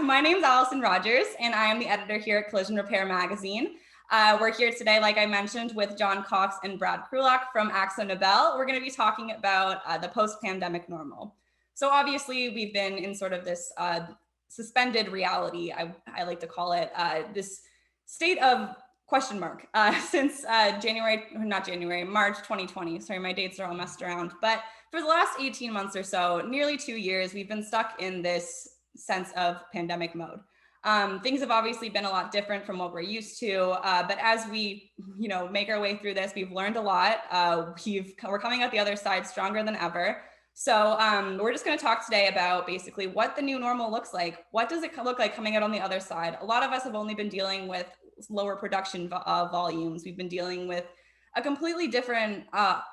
My name's Allison Rogers, and I am the editor here at Collision Repair Magazine. We're here today, like I mentioned, with John Cox and Brad Kruhlak from AkzoNobel. We're going to be talking about the post-pandemic normal. So obviously, we've been in sort of this suspended reality, I like to call it, this state of question mark since March 2020. Sorry, my dates are all messed around. But for the last 18 months or so, nearly 2 years, we've been stuck in this sense of pandemic mode. Things have obviously been a lot different from what we're used to, but as we, make our way through this, we've learned a lot. We're coming out the other side stronger than ever. So we're just going to talk today about basically what the new normal looks like. What does it look like coming out on the other side? A lot of us have only been dealing with lower production volumes. We've been dealing with a completely different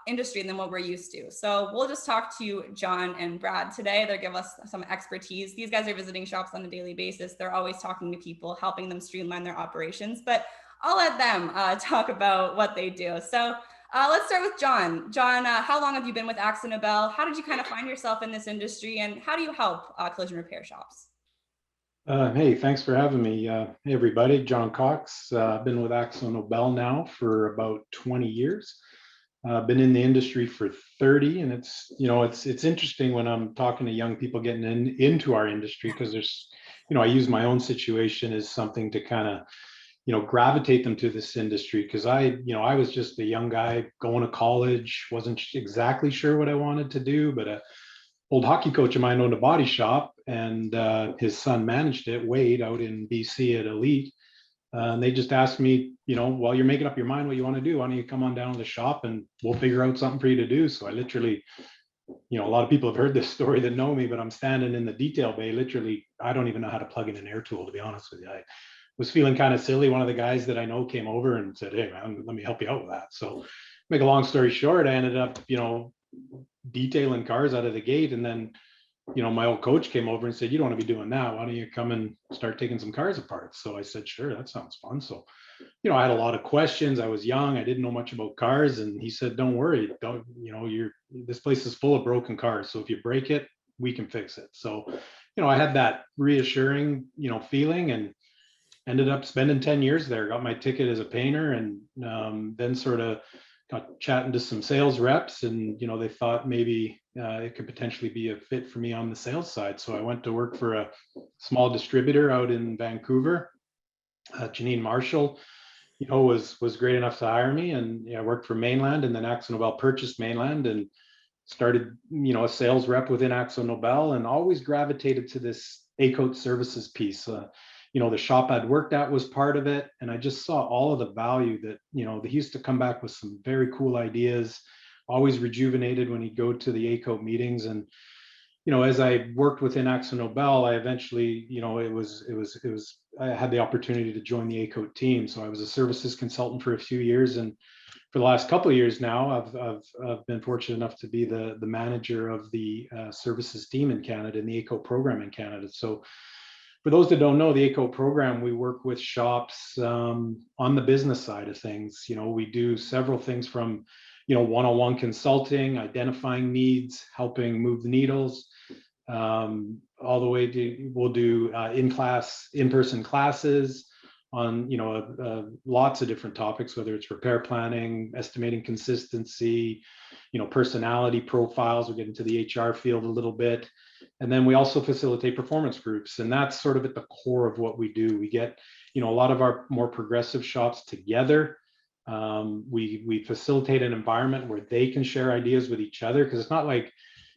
industry than what we're used to. So we'll just talk to John and Brad today. They'll give us some expertise. These guys are visiting shops on a daily basis. They're always talking to people, helping them streamline their operations, but I'll let them talk about what they do. So let's start with John. John, how long have you been with AkzoNobel? How did you kind of find yourself in this industry, and how do you help collision repair shops? Hey, thanks for having me. Hey, everybody, John Cox. I've been with AkzoNobel now for about 20 years. I've been in the industry for 30, and it's interesting when I'm talking to young people getting into our industry, because there's, I use my own situation as something to kind of, gravitate them to this industry, because I was just a young guy going to college, wasn't exactly sure what I wanted to do, but old hockey coach of mine owned a body shop, and his son managed it, Wade, out in BC at Elite. And they just asked me, while you're making up your mind what you want to do, why don't you come on down to the shop and we'll figure out something for you to do. So I literally, a lot of people have heard this story that know me, but I'm standing in the detail bay. Literally, I don't even know how to plug in an air tool, to be honest with you. I was feeling kind of silly. One of the guys that I know came over and said, "Hey, man, let me help you out with that." So make a long story short, I ended up, detailing cars out of the gate. And then, my old coach came over and said, "You don't want to be doing that. Why don't you come and start taking some cars apart?" So I said, "Sure, that sounds fun." So, I had a lot of questions. I was young. I didn't know much about cars. And he said, "Don't worry. This place is full of broken cars. So if you break it, we can fix it." So, I had that reassuring, feeling, and ended up spending 10 years there, got my ticket as a painter, and then sort of got chatting to some sales reps, and they thought maybe it could potentially be a fit for me on the sales side. So I went to work for a small distributor out in Vancouver. Janine Marshall, was great enough to hire me, and I worked for Mainland, and then AkzoNobel purchased Mainland and started, a sales rep within AkzoNobel, and always gravitated to this A-coat services piece. The shop I'd worked at was part of it. And I just saw all of the value that, he used to come back with some very cool ideas, always rejuvenated when he'd go to the ACO meetings. And, as I worked within AkzoNobel, I eventually, I had the opportunity to join the ACO team. So I was a services consultant for a few years. And for the last couple of years now, I've been fortunate enough to be the manager of the services team in Canada, in the ACO program in Canada. So for those that don't know, the ACO program, we work with shops on the business side of things. We do several things from, one-on-one consulting, identifying needs, helping move the needles, all the way to, we'll do in-person classes on, lots of different topics, whether it's repair planning, estimating consistency, personality profiles. We'll get into the HR field a little bit. And then we also facilitate performance groups. And that's sort of at the core of what we do. We get, a lot of our more progressive shops together. We facilitate an environment where they can share ideas with each other, because it's not like,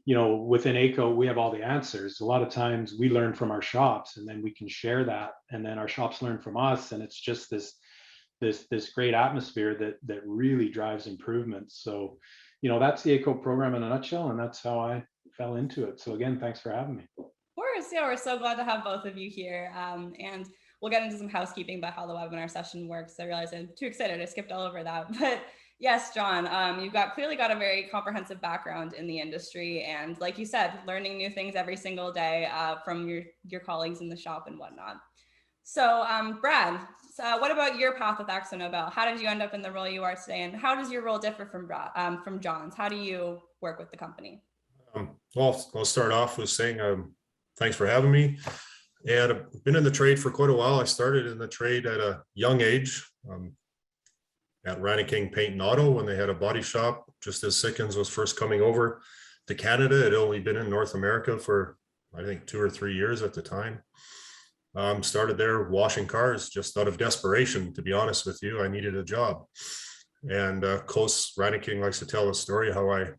within ACO, we have all the answers. A lot of times we learn from our shops, and then we can share that. And then our shops learn from us. And it's just this great atmosphere that really drives improvements. So, that's the ACO program in a nutshell, and that's how I fell into it. So again, thanks for having me. Of course, yeah, we're so glad to have both of you here. And we'll get into some housekeeping about how the webinar session works. I realize I'm too excited, I skipped all over that. But yes, John, you've clearly got a very comprehensive background in the industry. And like you said, learning new things every single day from your colleagues in the shop and whatnot. So Brad, what about your path with AkzoNobel? How did you end up in the role you are today? And how does your role differ from John's? How do you work with the company? Well, I'll start off with saying thanks for having me. And I've been in the trade for quite a while. I started in the trade at a young age, at Raniking Paint and Auto when they had a body shop, just as Sickens was first coming over to Canada. It had only been in North America for, I think, 2 or 3 years at the time. Started there washing cars just out of desperation, to be honest with you. I needed a job. And Coase Raniking likes to tell the story how I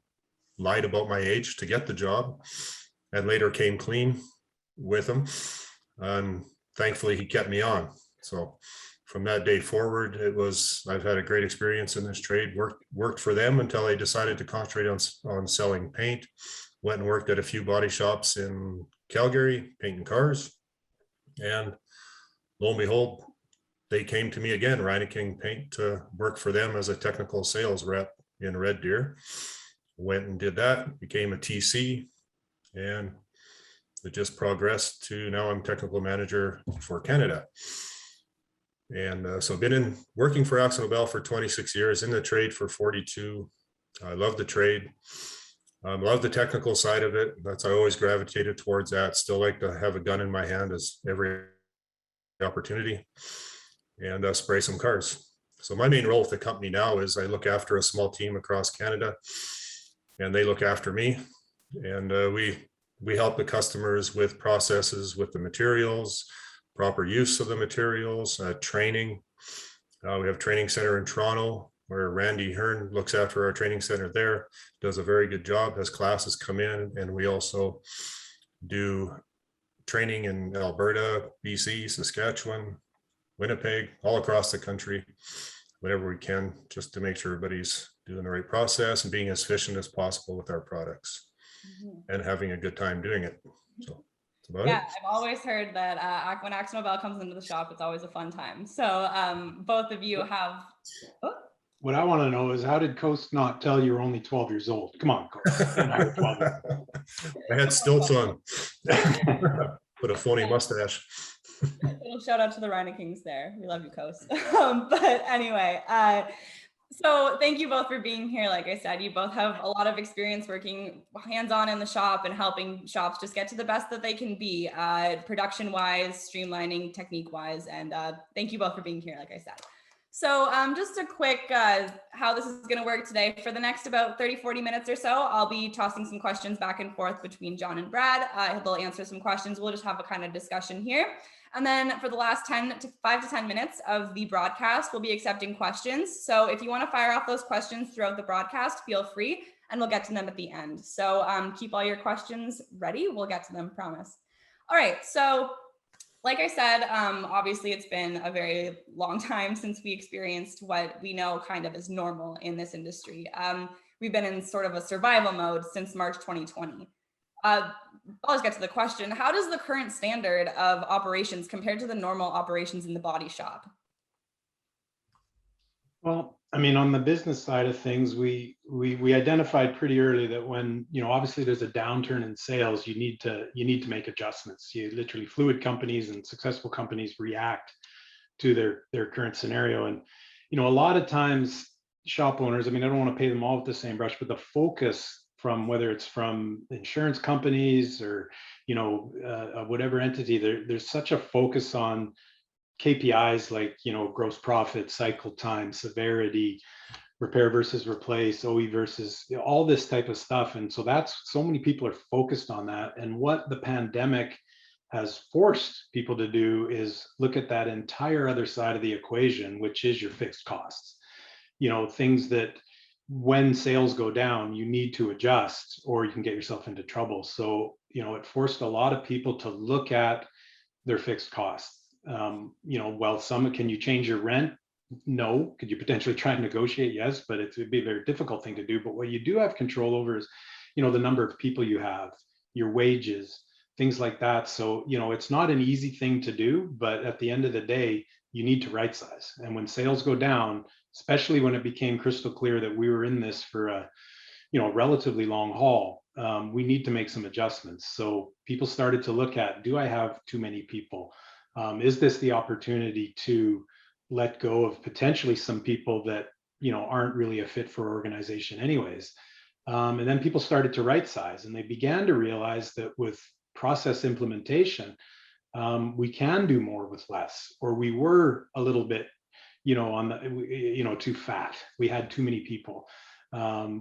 lied about my age to get the job and later came clean with him. And thankfully he kept me on. So from that day forward, I've had a great experience in this trade, worked for them until I decided to concentrate on selling paint. Went and worked at a few body shops in Calgary, painting cars. And lo and behold, they came to me again, Raniking Paint, to work for them as a technical sales rep in Red Deer. Went and did that, became a TC, and it just progressed to now I'm technical manager for Canada. And so I've been working for AkzoNobel for 26 years, in the trade for 42. I love the trade. Love the technical side of it. I always gravitated towards that. Still like to have a gun in my hand as every opportunity and spray some cars. So my main role with the company now is I look after a small team across Canada, and they look after me. And we help the customers with processes, with the materials, proper use of the materials, training. We have a training center in Toronto where Randy Hearn looks after our training center there, does a very good job, has classes come in, and we also do training in Alberta, BC, Saskatchewan, Winnipeg, all across the country, whatever we can, just to make sure everybody's doing the right process and being as efficient as possible with our products and having a good time doing it. So that's about it. I've always heard that when AkzoNobel comes into the shop, it's always a fun time. So both of you have... What I want to know is, how did Coase not tell you were only 12 years old? Come on, Coase. I had stilts on. Put a phony mustache. Little shout out to the Reinekings there. We love you, Coase. But anyway, so thank you both for being here. Like I said, you both have a lot of experience working hands-on in the shop and helping shops just get to the best that they can be, production-wise, streamlining, technique-wise. And thank you both for being here, like I said. So just a quick how this is going to work today. For the next about 30-40 minutes or so, I'll be tossing some questions back and forth between John and Brad. They'll answer some questions. We'll just have a kind of discussion here. And then for the last 5 to 10 minutes of the broadcast, we'll be accepting questions. So if you want to fire off those questions throughout the broadcast, feel free, and we'll get to them at the end. So keep all your questions ready. We'll get to them, promise. All right, so like I said, obviously it's been a very long time since we experienced what we know kind of is normal in this industry. We've been in sort of a survival mode since March 2020. I'll just get to the question, how does the current standard of operations compare to the normal operations in the body shop? Well, I mean, on the business side of things, we identified pretty early that when, obviously there's a downturn in sales, you need to make adjustments. You literally, fluid companies and successful companies react to their current scenario. And, a lot of times shop owners, I mean, I don't want to pay them all with the same brush, but the focus from whether it's from insurance companies or, whatever entity, there's such a focus on KPIs like, gross profit, cycle time, severity, repair versus replace, OE versus, all this type of stuff. And so so many people are focused on that. And what the pandemic has forced people to do is look at that entire other side of the equation, which is your fixed costs. Things that when sales go down, you need to adjust or you can get yourself into trouble. So, it forced a lot of people to look at their fixed costs. Well, can you change your rent? No. Could you potentially try and negotiate? Yes, but it would be a very difficult thing to do. But what you do have control over is, the number of people you have, your wages, things like that. So, it's not an easy thing to do, but at the end of the day, you need to right size. And when sales go down, especially when it became crystal clear that we were in this for a relatively long haul, we need to make some adjustments. So people started to look at, do I have too many people? Is this the opportunity to let go of potentially some people that, aren't really a fit for organization anyways? And then people started to right size, and they began to realize that with process implementation, we can do more with less, or we were a little bit, on the, too fat. We had too many people.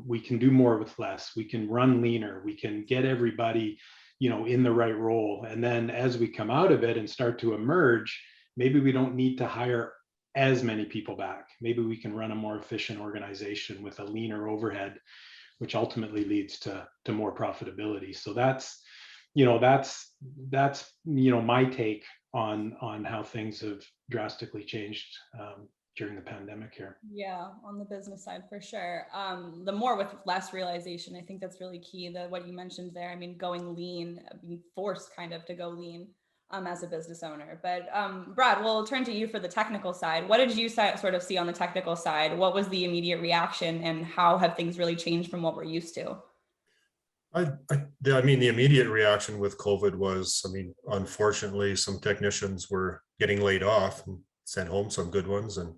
We can do more with less. We can run leaner. We can get everybody, in the right role. And then as we come out of it and start to emerge, maybe we don't need to hire as many people back. Maybe we can run a more efficient organization with a leaner overhead, which ultimately leads to more profitability. So that's my take on how things have drastically changed during the pandemic here. Yeah, on the business side for sure. The more with less realization, I think that's really key. What you mentioned there, I mean, going lean, being forced kind of to go lean as a business owner. But Brad, we'll turn to you for the technical side. What did you sort of see on the technical side? What was the immediate reaction, and how have things really changed from what we're used to? I mean, the immediate reaction with COVID was, I mean, unfortunately, some technicians were getting laid off and sent home, some good ones. And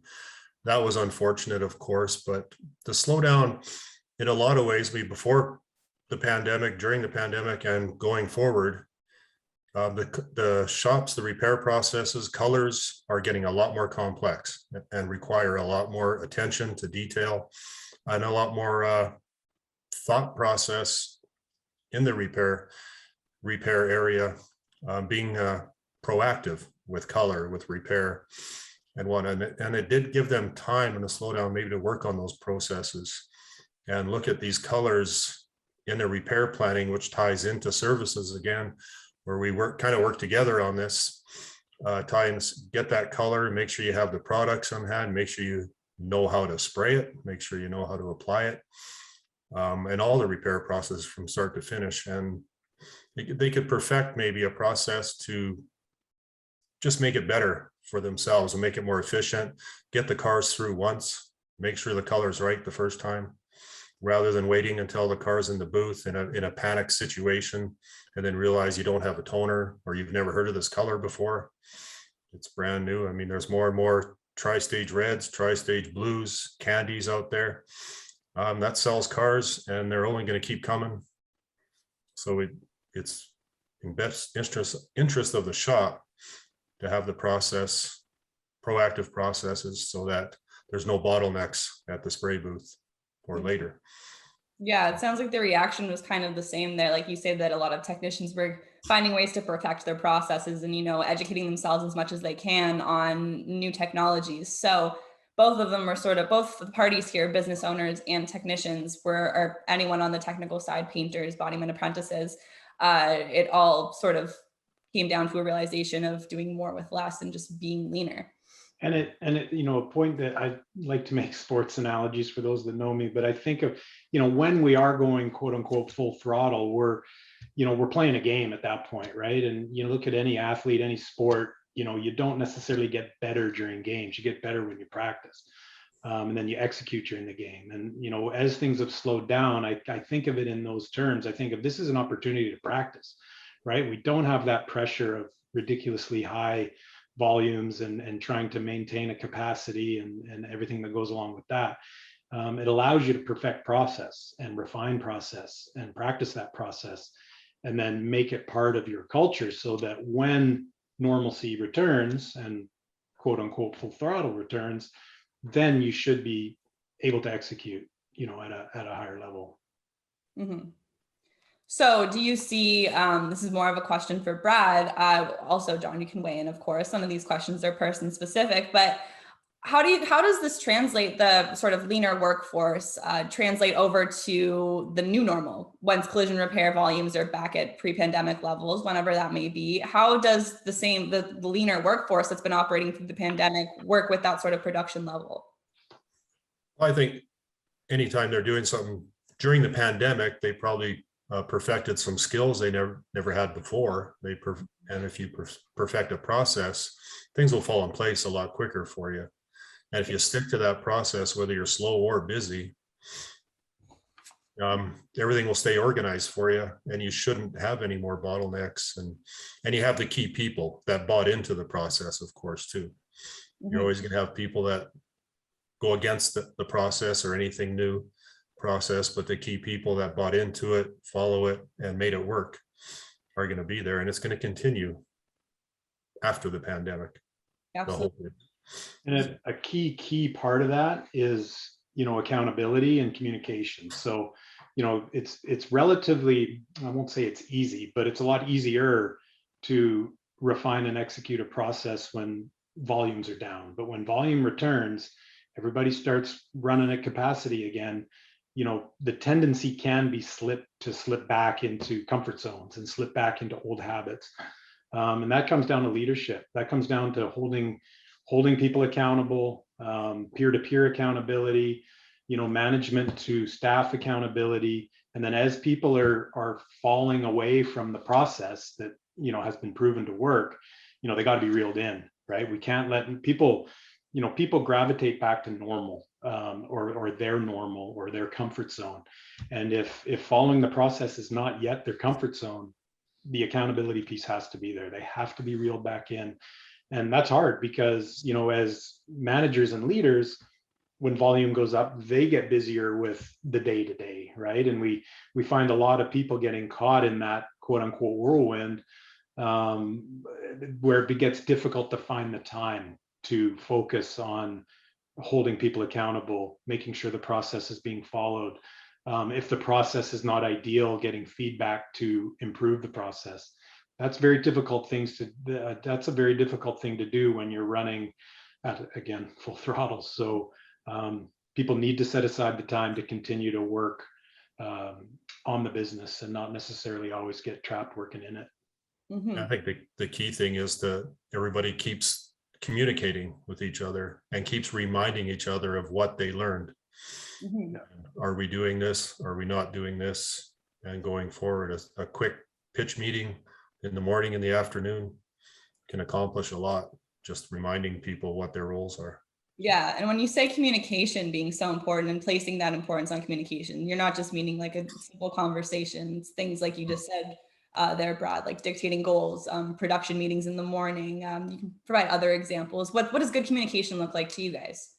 that was unfortunate, of course, but the slowdown in a lot of ways, before the pandemic, during the pandemic, and going forward, the shops, the repair processes, colors are getting a lot more complex and require a lot more attention to detail and a lot more thought process in the repair area, being proactive with color, with repair and whatnot. And it did give them time in the slowdown maybe to work on those processes and look at these colors in their repair planning, which ties into services again, where we work together on this, get that color, make sure you have the products on hand, make sure you know how to spray it, make sure you know how to apply it, and all the repair process from start to finish. And they could perfect maybe a process to just make it better for themselves and make it more efficient, get the cars through once, make sure the color's right the first time, rather than waiting until the car's in the booth in a panic situation and then realize you don't have a toner or you've never heard of this color before. It's brand new. I mean, there's more and more tri-stage reds, tri-stage blues, candies out there. That sells cars, and they're only going to keep coming. So it's in best interest of the shop to have the proactive processes, so that there's no bottlenecks at the spray booth or later. Yeah, it sounds like the reaction was kind of the same there. Like you said, that a lot of technicians were finding ways to protect their processes and, educating themselves as much as they can on new technologies. So both of them were both the parties here, business owners and technicians, or anyone on the technical side, painters, bodyman apprentices. It all sort of came down to a realization of doing more with less and just being leaner. And a point that I like to make sports analogies for those that know me, but I think of, when we are going quote unquote full throttle, we're playing a game at that point, right? And look at any athlete, any sport, you don't necessarily get better during games. You get better when you practice, and then you execute during the game. And as things have slowed down, I think of it in those terms. I think of this as an opportunity to practice, right? We don't have that pressure of ridiculously high volumes and trying to maintain a capacity and everything that goes along with that. It allows you to perfect process and refine process and practice that process, and then make it part of your culture, so that when normalcy returns and quote unquote full throttle returns, then you should be able to execute, at a higher level. Mm-hmm. So do you see, this is more of a question for Brad, also John, you can weigh in, of course, some of these questions are person specific, but how does this translate, the sort of leaner workforce, translate over to the new normal once collision repair volumes are back at pre-pandemic levels, whenever that may be? How does the leaner workforce that's been operating through the pandemic work with that sort of production level? Well, I think anytime they're doing something during the pandemic, they probably perfected some skills they never had before. And if you perfect a process, things will fall in place a lot quicker for you. And if you stick to that process, whether you're slow or busy, everything will stay organized for you, and you shouldn't have any more bottlenecks. And you have the key people that bought into the process, of course, too. Mm-hmm. You're always going to have people that go against the process or anything new process, but the key people that bought into it, follow it, and made it work are going to be there, and it's going to continue. after the pandemic. The whole Absolutely. thing. And a key part of that is, accountability and communication. So, it's relatively, I won't say it's easy, but it's a lot easier to refine and execute a process when volumes are down. But when volume returns, everybody starts running at capacity again. The tendency can be to slip back into comfort zones and slip back into old habits. And that comes down to leadership. That comes down to holding people accountable, peer-to-peer accountability, management to staff accountability. And then as people are falling away from the process that, has been proven to work, they got to be reeled in, right? We can't let people, people gravitate back to normal, or their normal or their comfort zone. And if following the process is not yet their comfort zone, the accountability piece has to be there. They have to be reeled back in. And that's hard because, as managers and leaders, when volume goes up, they get busier with the day to day, right? And we find a lot of people getting caught in that quote unquote whirlwind, where it gets difficult to find the time to focus on holding people accountable, making sure the process is being followed. If the process is not ideal, getting feedback to improve the process. That's a very difficult thing to do when you're running at, again, full throttle. So people need to set aside the time to continue to work on the business and not necessarily always get trapped working in it. I think the key thing is that everybody keeps communicating with each other and keeps reminding each other of what they learned. Are we doing this? Are we not doing this? And going forward, a quick pitch meeting in the morning and the afternoon can accomplish a lot, just reminding people what their roles are. Yeah. And when you say communication being so important and placing that importance on communication, you're not just meaning like a simple conversation. It's things like you just said there, Brad, like dictating goals, production meetings in the morning. You can provide other examples. What does good communication look like to you guys?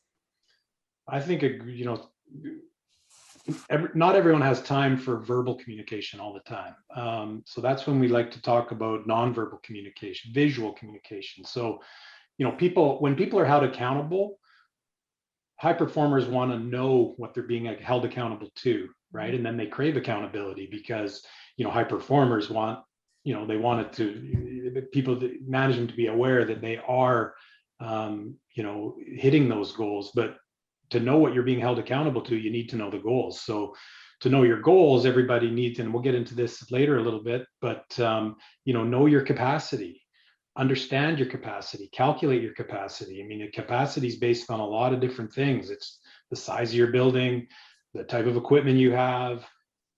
I think, not everyone has time for verbal communication all the time. So that's when we like to talk about nonverbal communication, visual communication. So, when people are held accountable, high performers want to know what they're being held accountable to, right? And then they crave accountability because, high performers want, they want it to, management to be aware that they are, hitting those goals. But to know what you're being held accountable to, you need to know the goals. So to know your goals, everybody needs, and we'll get into this later a little bit, but, know your capacity, understand your capacity, calculate your capacity. I mean, the capacity is based on a lot of different things. It's the size of your building, the type of equipment you have,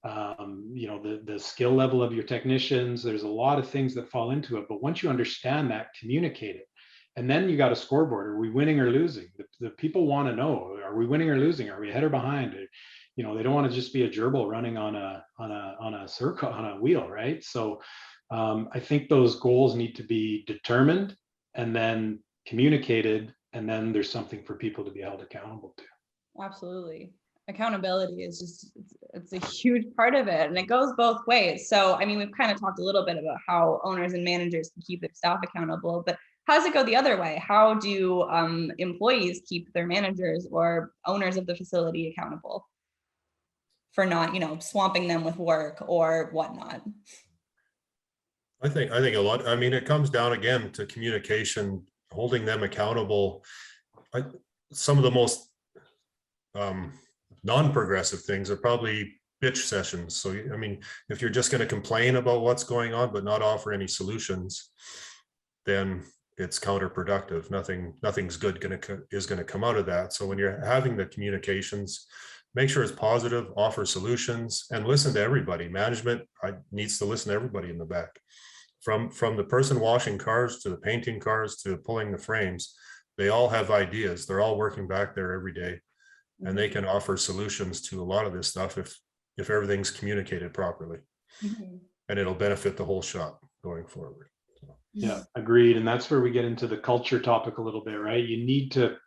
the skill level of your technicians. There's a lot of things that fall into it. But once you understand that, communicate it. And then you got a scoreboard. Are we winning or losing? The people want to know, are we winning or losing? Are we ahead or behind? They don't want to just be a gerbil running on a circle, on a wheel, right? So I think those goals need to be determined and then communicated, and then there's something for people to be held accountable to. Absolutely. Accountability is just, it's a huge part of it, and it goes both ways. So, I mean, we've kind of talked a little bit about how owners and managers can keep their staff accountable, but how does it go the other way? How do employees keep their managers or owners of the facility accountable for not, swamping them with work or whatnot? I think a lot, I mean, it comes down again to communication, holding them accountable. Some of the most non-progressive things are probably bitch sessions. So, I mean, if you're just going to complain about what's going on, but not offer any solutions, then it's counterproductive. Nothing's good is going to come out of that. So when you're having the communications, make sure it's positive, offer solutions, and listen to everybody. Management needs to listen to everybody in the back, from the person washing cars to the painting cars to pulling the frames. They all have ideas. They're all working back there every day, and they can offer solutions to a lot of this stuff if everything's communicated properly. And it'll benefit the whole shop going forward. Yeah, agreed. And that's where we get into the culture topic a little bit, right? You need to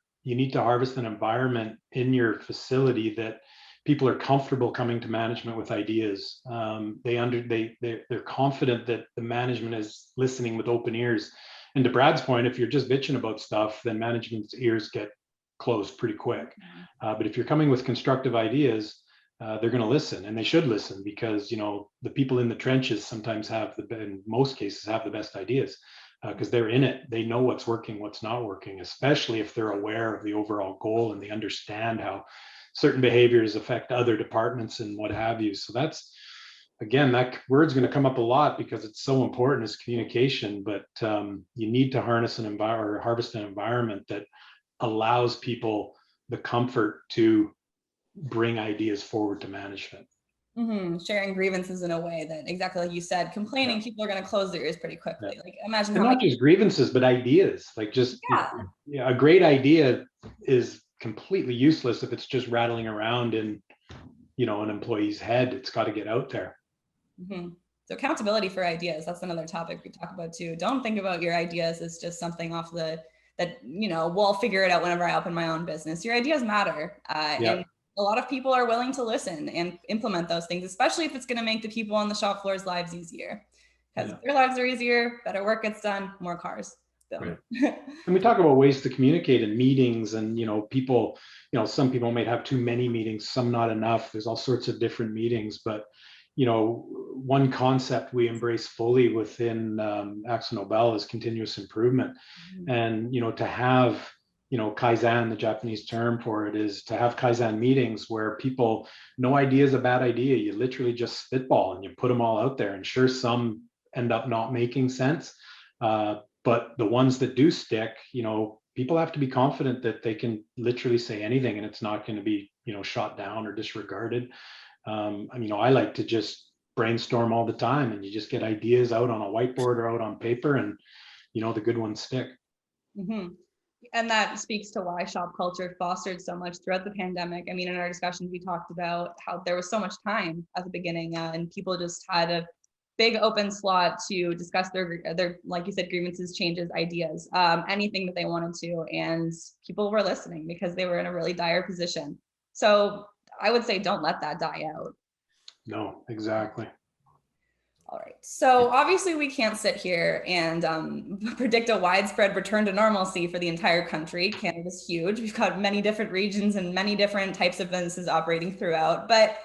harvest an environment in your facility that people are comfortable coming to management with ideas. They're confident that the management is listening with open ears And to Brad's point, if you're just bitching about stuff, then management's ears get closed pretty quick. But if you're coming with constructive ideas, they're going to listen, and they should listen, because the people in the trenches sometimes in most cases have the best ideas, because they're in it. They know what's working, what's not working, especially if they're aware of the overall goal and they understand how certain behaviors affect other departments and what have you. So that's, again, that word's going to come up a lot because it's so important as communication, but you need to harness harvest an environment that allows people the comfort to bring ideas forward to management. Sharing grievances in a way that, exactly like you said, complaining, people are going to close their ears pretty quickly. Like, imagine and not just grievances, but ideas. Like, just a great idea is completely useless if it's just rattling around in an employee's head. It's got to get out there. So accountability for ideas, that's another topic we talk about too. Don't think about your ideas as just something off that we'll figure it out whenever I open my own business. Your ideas matter, and a lot of people are willing to listen and implement those things, especially if it's going to make the people on the shop floor's lives easier. Because if their lives are easier, better work gets done, more cars. Right. And we talk about ways to communicate in meetings, and people, some people might have too many meetings, some not enough. There's all sorts of different meetings, but one concept we embrace fully within AkzoNobel is continuous improvement. And to have Kaizen, the Japanese term for it, is to have Kaizen meetings where people, no idea is a bad idea. You literally just spitball and you put them all out there, and sure, some end up not making sense. But the ones that do stick, people have to be confident that they can literally say anything and it's not going to be, shot down or disregarded. I like to just brainstorm all the time, and you just get ideas out on a whiteboard or out on paper, and the good ones stick. And that speaks to why shop culture fostered so much throughout the pandemic. I mean, in our discussions, we talked about how there was so much time at the beginning, and people just had a big open slot to discuss their, like you said, grievances, changes, ideas, anything that they wanted to. And people were listening because they were in a really dire position. So I would say don't let that die out. No, exactly. All right. So obviously we can't sit here and predict a widespread return to normalcy for the entire country. Canada's huge. We've got many different regions and many different types of businesses operating throughout, but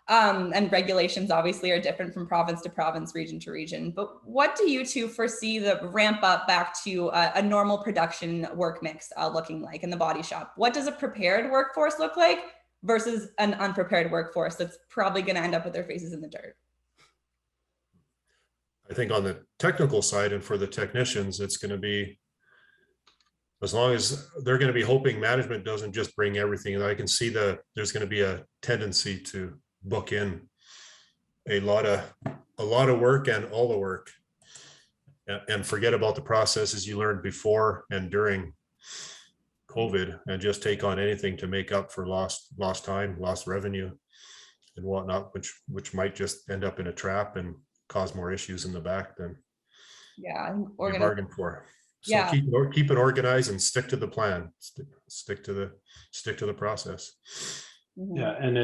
and regulations obviously are different from province to province, region to region. But what do you two foresee the ramp up back to a normal production work mix looking like in the body shop? What does a prepared workforce look like versus an unprepared workforce that's probably going to end up with their faces in the dirt? I think on the technical side and for the technicians, it's going to be, as long as they're going to be hoping management doesn't just bring everything. I can see there's going to be a tendency to book in a lot of work and all the work, and forget about the processes you learned before and during COVID, and just take on anything to make up for lost time, lost revenue and whatnot, which might just end up in a trap and cause more issues in the back than we bargained for. So keep it organized and stick to the plan. Stick to the process. Yeah, and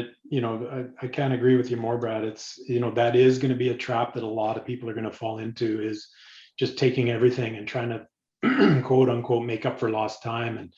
I can't agree with you more, Brad. It's that is going to be a trap that a lot of people are going to fall into, is just taking everything and trying to quote unquote make up for lost time. And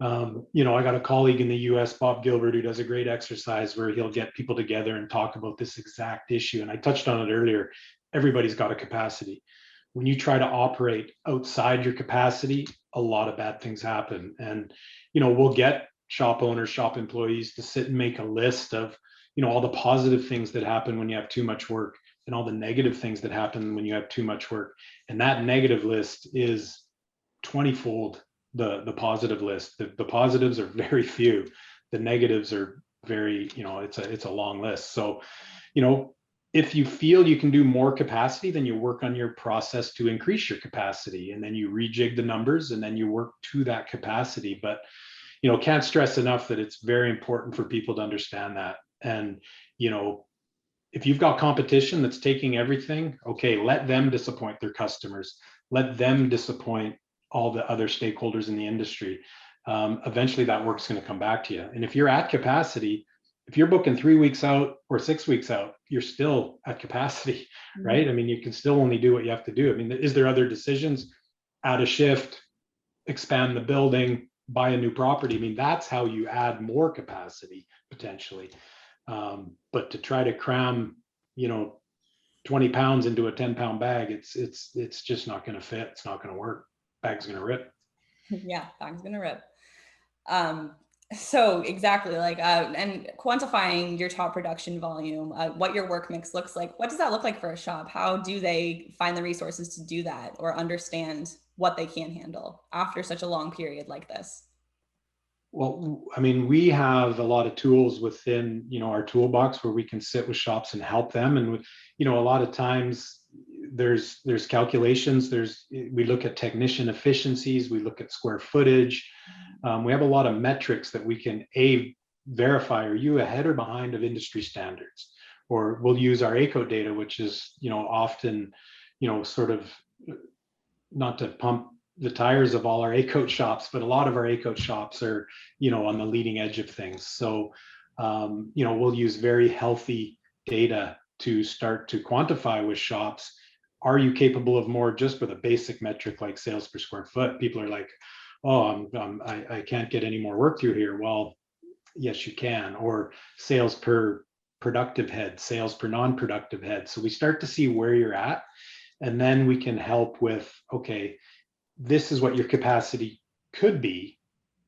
I got a colleague in the US, Bob Gilbert, who does a great exercise where he'll get people together and talk about this exact issue. And I touched on it earlier. Everybody's got a capacity. When you try to operate outside your capacity, a lot of bad things happen. And we'll get shop owners, shop employees to sit and make a list of all the positive things that happen when you have too much work, and all the negative things that happen when you have too much work. And that negative list is 20-fold the positive list. The positives are very few. The negatives are very, it's a long list. So, if you feel you can do more capacity, then you work on your process to increase your capacity, and then you rejig the numbers, and then you work to that capacity. But, can't stress enough that it's very important for people to understand that. And, if you've got competition that's taking everything, okay, let them disappoint their customers. Let them disappoint all the other stakeholders in the industry. Eventually that work's going to come back to you. And if you're at capacity, if you're booking 3 weeks out or 6 weeks out, you're still at capacity, right? I mean, you can still only do what you have to do. I mean, is there other decisions? add a shift, expand the building, buy a new property. I mean, that's how you add more capacity potentially. But to try to cram, 20 pounds into a 10-pound bag, it's just not going to fit. It's not going to work. Bag's going to rip. Yeah, bag's going to rip. So exactly, and quantifying your top production volume, what your work mix looks like. What does that look like for a shop? How do they find the resources to do that or understand what they can handle after such a long period like this? Well, I mean, we have a lot of tools within, our toolbox where we can sit with shops and help them. And, a lot of times there's calculations, we look at technician efficiencies, we look at square footage. We have a lot of metrics that we can verify, are you ahead or behind of industry standards? Or we'll use our ACO data, which is, often, sort of, not to pump the tires of all our ACO shops, but a lot of our ACO shops are, on the leading edge of things. So, we'll use very healthy data to start to quantify with shops. Are you capable of more just with a basic metric like sales per square foot? People are like, oh, I can't get any more work through here. Well, yes, you can. Or sales per productive head, sales per non-productive head. So we start to see where you're at, and then we can help with, okay, this is what your capacity could be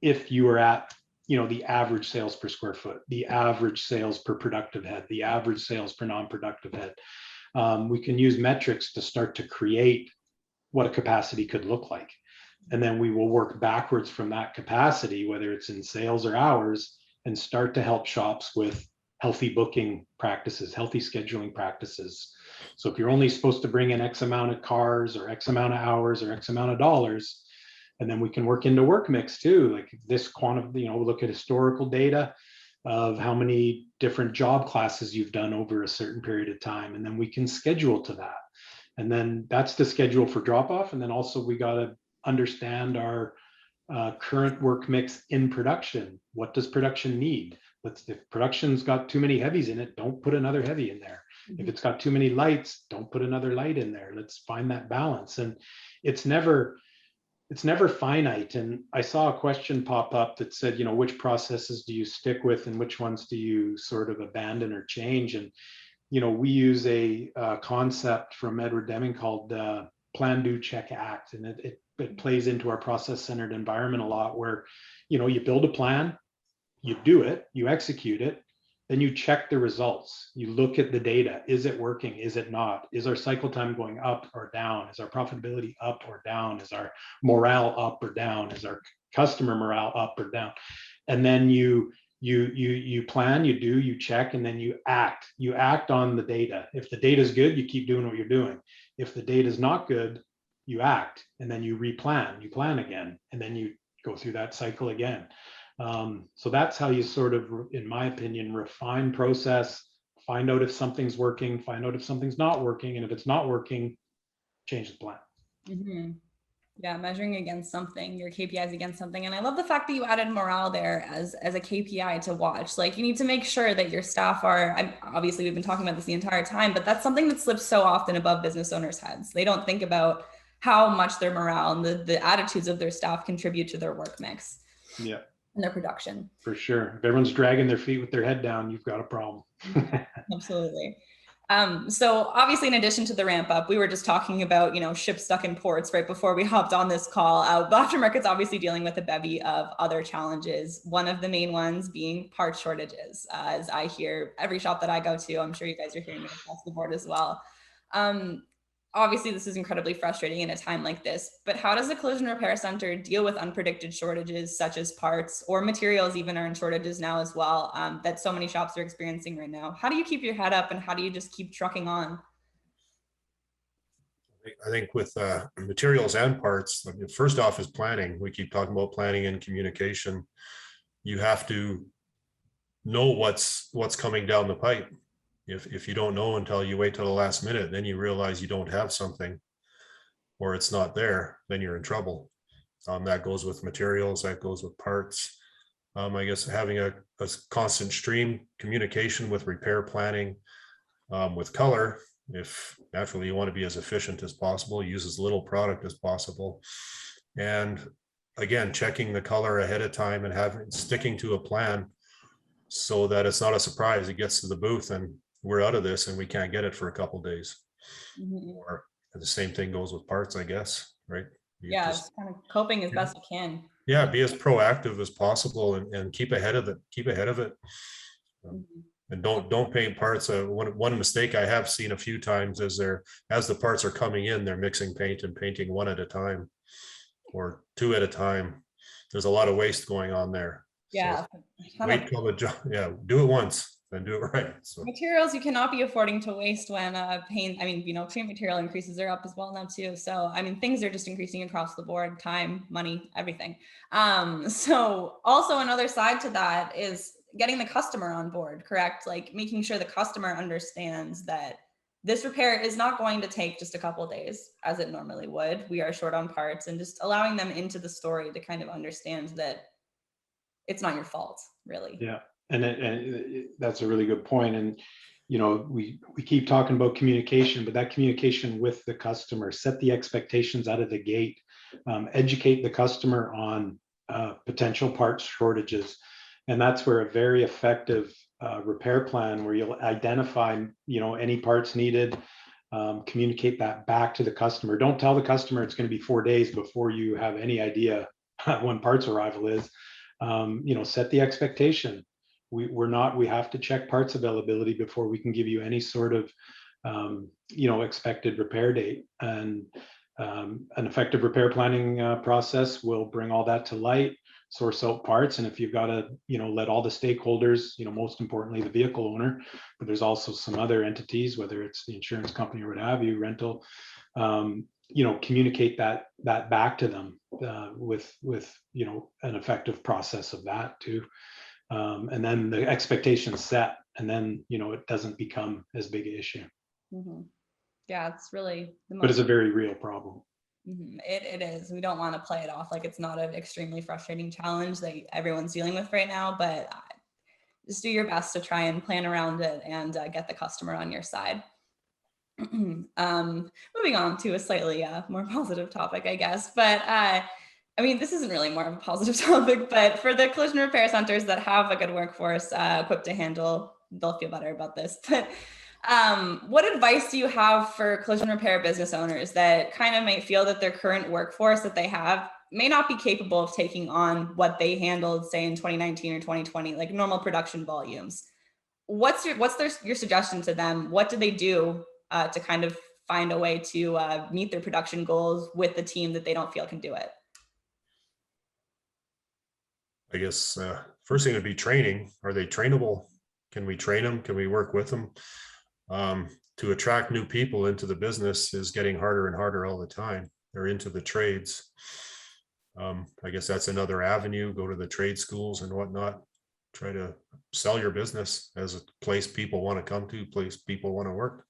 if you were at, the average sales per square foot, the average sales per productive head, the average sales per non-productive head. We can use metrics to start to create what a capacity could look like. And then we will work backwards from that capacity, whether it's in sales or hours, and start to help shops with healthy booking practices, healthy scheduling practices. So if you're only supposed to bring in X amount of cars or X amount of hours or X amount of dollars, and then we can work into work mix too, like this quantity, we look at historical data of how many different job classes you've done over a certain period of time, and then we can schedule to that. And then that's the schedule for drop off. And then also we got to understand our current work mix in production. What does production need? If production's got too many heavies in it, don't put another heavy in there. If it's got too many lights, don't put another light in there. Let's find that balance. And it's never finite. And I saw a question pop up that said, which processes do you stick with and which ones do you sort of abandon or change? And, we use a concept from Edward Deming called plan, do, check, act. And it plays into our process-centered environment a lot, where, you build a plan, you do it, you execute it, then you check the results. You look at the data. Is it working? Is it not? Is our cycle time going up or down? Is our profitability up or down? Is our morale up or down? Is our customer morale up or down? And then you plan, you do, you check, and then you act. You act on the data. If the data is good, you keep doing what you're doing. If the data is not good, you act, and then you replan. You plan again, and then you go through that cycle again. So that's how you sort of, in my opinion, refine process, find out if something's working, find out if something's not working, and if it's not working, change the plan. Mm-hmm. Yeah, measuring against something, your KPIs against something. And I love the fact that you added morale there as a KPI to watch. Like, you need to make sure that your staff obviously we've been talking about this the entire time, but that's something that slips so often above business owners' heads. They don't think about how much their morale and the attitudes of their staff contribute to their work mix. Yeah. And their production. For sure. If everyone's dragging their feet with their head down, you've got a problem. Absolutely. So obviously, in addition to the ramp up, we were just talking about, ships stuck in ports right before we hopped on this call. The aftermarket's obviously dealing with a bevy of other challenges. One of the main ones being part shortages, as I hear every shop that I go to. I'm sure you guys are hearing it across the board as well. Obviously, this is incredibly frustrating in a time like this, but how does the collision repair center deal with unpredicted shortages such as parts, or materials even are in shortages now as well, that so many shops are experiencing right now? How do you keep your head up, and how do you just keep trucking on? I think with materials and parts, first off is planning. We keep talking about planning and communication. You have to know what's coming down the pipe. If you don't know until you wait till the last minute, then you realize you don't have something or it's not there, then you're in trouble. That goes with materials, that goes with parts. I guess having a constant stream communication with repair planning, With color, if naturally you want to be as efficient as possible, use as little product as possible. And again, checking the color ahead of time and sticking to a plan so that it's not a surprise. It gets to the booth and we're out of this and we can't get it for a couple of days. Or the same thing goes with parts, I guess, right? Just kind of coping as best you can. Yeah, be as proactive as possible and keep ahead of it. Keep ahead of it. And don't paint parts. One mistake I have seen a few times is as the parts are coming in, they're mixing paint and painting one at a time or two at a time. There's a lot of waste going on there. Yeah. So wait till the job. Yeah, do it once and do it right. So materials you cannot be affording to waste when paint. I mean, paint material increases are up as well now too. So I mean, things are just increasing across the board: time, money, everything. So also another side to that is getting the customer on board, correct? Like making sure the customer understands that this repair is not going to take just a couple of days as it normally would. We are short on parts, and just allowing them into the story to kind of understand that it's not your fault, really. Yeah, and that's a really good point. And we keep talking about communication, but that communication with the customer, set the expectations out of the gate, educate the customer on potential parts shortages. And that's where a very effective repair plan, where you'll identify, any parts needed, communicate that back to the customer. Don't tell the customer it's going to be 4 days before you have any idea when parts arrival is. Set the expectation. We have to check parts availability before we can give you any sort of, expected repair date. And an effective repair planning process will bring all that to light, source out parts. And if you've got to, let all the stakeholders, most importantly, the vehicle owner, but there's also some other entities, whether it's the insurance company or what have you, rental, communicate that back to them with an effective process of that too. And then the expectations set, and then, it doesn't become as big an issue. Yeah, it's really but it's a very real problem. It is. We don't want to play it off like it's not an extremely frustrating challenge that everyone's dealing with right now, but just do your best to try and plan around it and get the customer on your side. Moving on to a slightly more positive topic, I guess. But I mean, this isn't really more of a positive topic, but for the collision repair centers that have a good workforce equipped to handle, they'll feel better about this. But what advice do you have for collision repair business owners that kind of might feel that their current workforce that they have may not be capable of taking on what they handled, say, in 2019 or 2020, like normal production volumes? What's your suggestion to them? What do they do to kind of find a way to meet their production goals with the team that they don't feel can do it? I guess first thing would be training. Are they trainable? Can we train them? Can we work with them? To attract new people into the business is getting harder and harder all the time. They're into the trades. I guess that's another avenue. Go to the trade schools and whatnot. Try to sell your business as a place people want to come to, place people want to work.